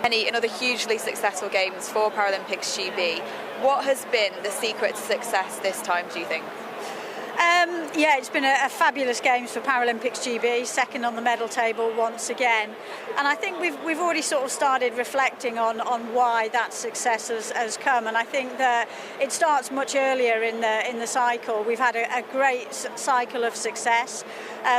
Another hugely successful games for Paralympics GB. What has been the secret to success this time, do you think? Yeah, it's been a fabulous games for Paralympics GB, second on the medal table once again. And I think we've already sort of started reflecting on why that success has come. And I think that it starts much earlier in the cycle. We've had a great cycle of success.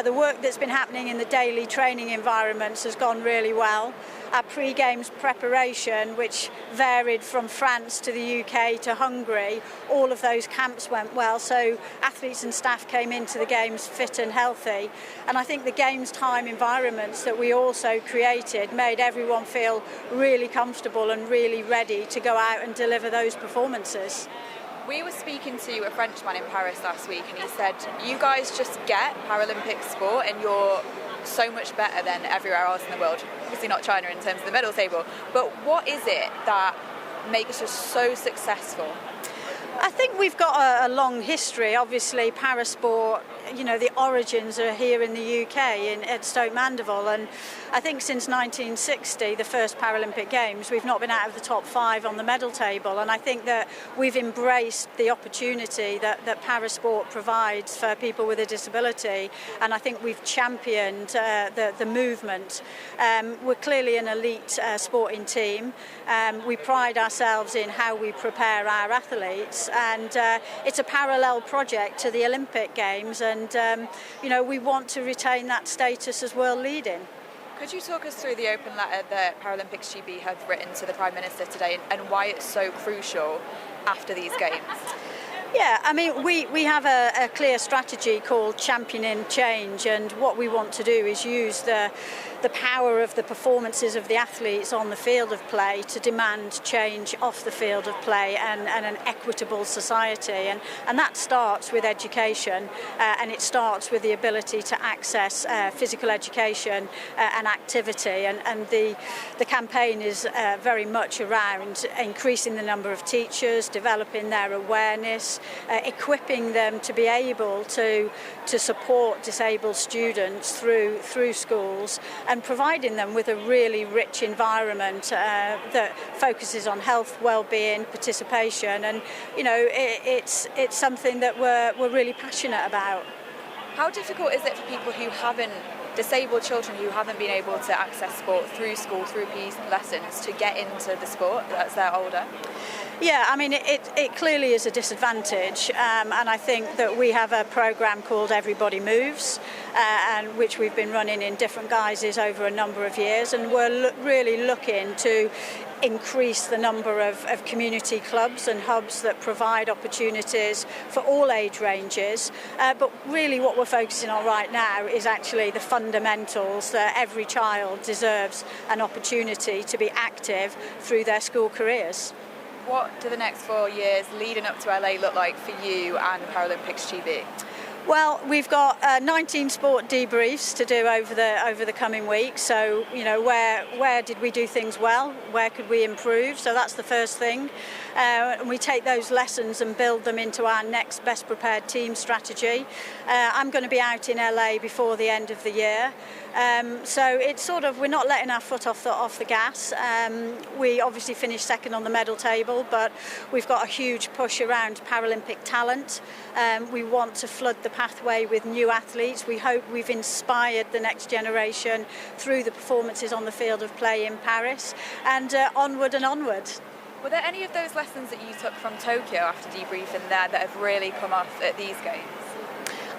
The work that's been happening in the daily training environments has gone really well. Our pre-games preparation, which varied from France to the UK to Hungary, all of those camps went well, so athletes and staff came into the games fit and healthy. And I think the games time environments that we also created made everyone feel really comfortable and really ready to go out and deliver those performances. We were speaking to a Frenchman in Paris last week, and he said, you guys just get Paralympic sport and you're so much better than everywhere else in the world. Obviously not China in terms of the medal table, but what is it that makes us so successful? I think we've got a long history. Obviously, parasport, the origins are here in the UK at Stoke Mandeville, and I think since 1960, the first Paralympic Games, we've not been out of the top 5 on the medal table, and I think that we've embraced the opportunity that parasport provides for people with a disability, and I think we've championed the movement. We're clearly an elite sporting team. We pride ourselves in how we prepare our athletes, and it's a parallel project to the Olympic Games, and we want to retain that status as world leading. Could you talk us through the open letter that Paralympics GB have written to the Prime Minister today and why it's so crucial after these games? Yeah, I mean, we have a clear strategy called Championing Change, and what we want to do is use the power of the performances of the athletes on the field of play to demand change off the field of play and an equitable society. And that starts with education, and it starts with the ability to access physical education and activity. And the campaign is very much around increasing the number of teachers, developing their awareness, equipping them to be able to support disabled students through schools, and providing them with a really rich environment that focuses on health, well-being, participation, and it's something that we're really passionate about. How difficult is it for people disabled children who haven't been able to access sport through school, through PE lessons, to get into the sport as they're older? Yeah, I mean, it clearly is a disadvantage, and I think that we have a programme called Everybody Moves, and which we've been running in different guises over a number of years, and we're really looking to increase the number of community clubs and hubs that provide opportunities for all age ranges. But really what we're focusing on right now is actually the fundamentals that every child deserves an opportunity to be active through their school careers. What do the next 4 years leading up to LA look like for you and Paralympics GB? Well, we've got 19 sport debriefs to do over the coming weeks. So, where did we do things well? Where could we improve? So that's the first thing. And we take those lessons and build them into our next best prepared team strategy. I'm going to be out in LA before the end of the year. So it's we're not letting our foot off the gas. We obviously finished second on the medal table, but we've got a huge push around Paralympic talent. We want to flood the pathway with new athletes. We hope we've inspired the next generation through the performances on the field of play in Paris, and onward and onward. Were there any of those lessons that you took from Tokyo after debriefing there that have really come off at these games?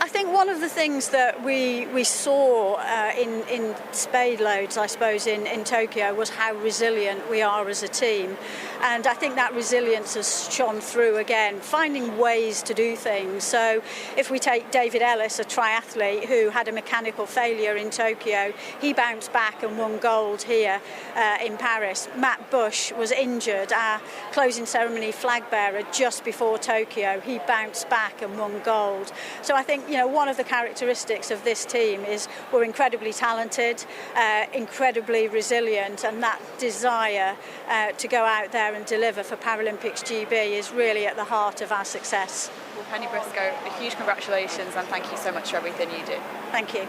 I think one of the things that we saw in spade loads, I suppose, in Tokyo was how resilient we are as a team. And I think that resilience has shone through again, finding ways to do things. So if we take David Ellis, a triathlete who had a mechanical failure in Tokyo, he bounced back and won gold here in Paris. Matt Bush was injured, our closing ceremony flag bearer, just before Tokyo. He bounced back and won gold. So I think, one of the characteristics of this team is we're incredibly talented, incredibly resilient, and that desire to go out there and deliver for Paralympics GB is really at the heart of our success. Well, Penny Briscoe, a huge congratulations and thank you so much for everything you do. Thank you.